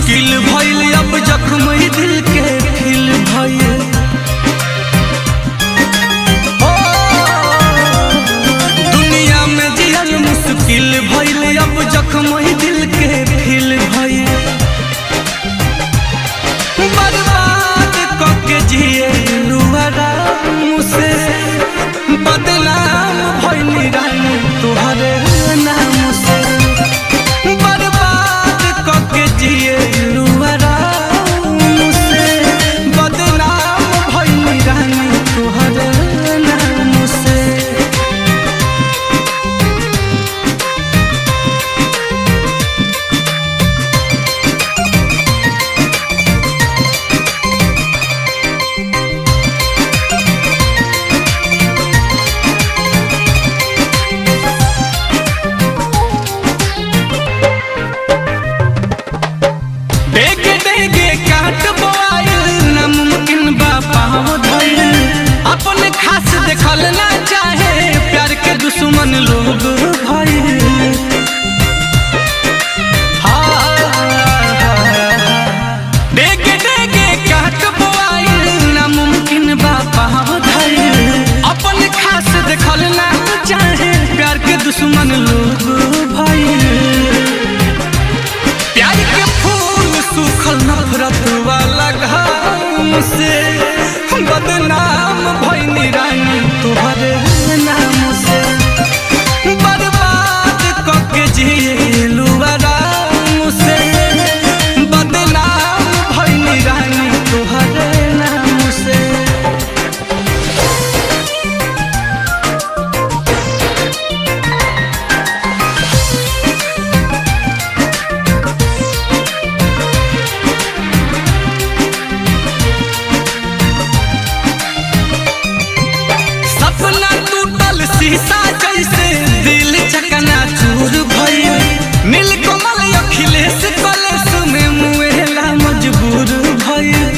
मुश्किल भइल अब जख्म दिल के खिल भइल। दुनिया में जियल मुश्किल भइल अब जख्म दिल के खिल भइल। बर्बाद करके जिए आराम से बदनाम भइल रानी तोहरे नाम से। बर्बाद करके जिए आराम से बदनाम भइल रानी तोहरे नाम से। अपने खास देखल ना चाहे प्यार के दुश्मन लोग भइल। डेगे डेगे काट बोआइल नामुमकिन बा पाव धइल। अपने खास देखल ना चाहे प्यार के दुश्मन लोग भइल। प्यार के फूल सूखल नफरत वाला घाम से बदनाम भइल रानी तोहरे नाम से। बर्बाद करके जिए आराम से बदनाम भइल रानी तोहरे नाम से। शीशा जैसे दिल चकना चूर भइल। नीलकमल अखिलेश कलेश में मुएला मजबूर भइल।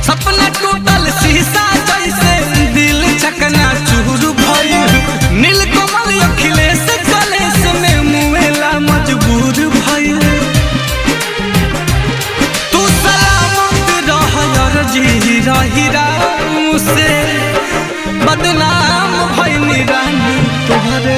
सपना टूटल शीशा जैसे दिल चकना चूर भइल। नीलकमल अखिलेश कलेश में मुएला मजबूर भइल। तू सलामत रह जी रही राम से बदनाम भइल रानी तोहरे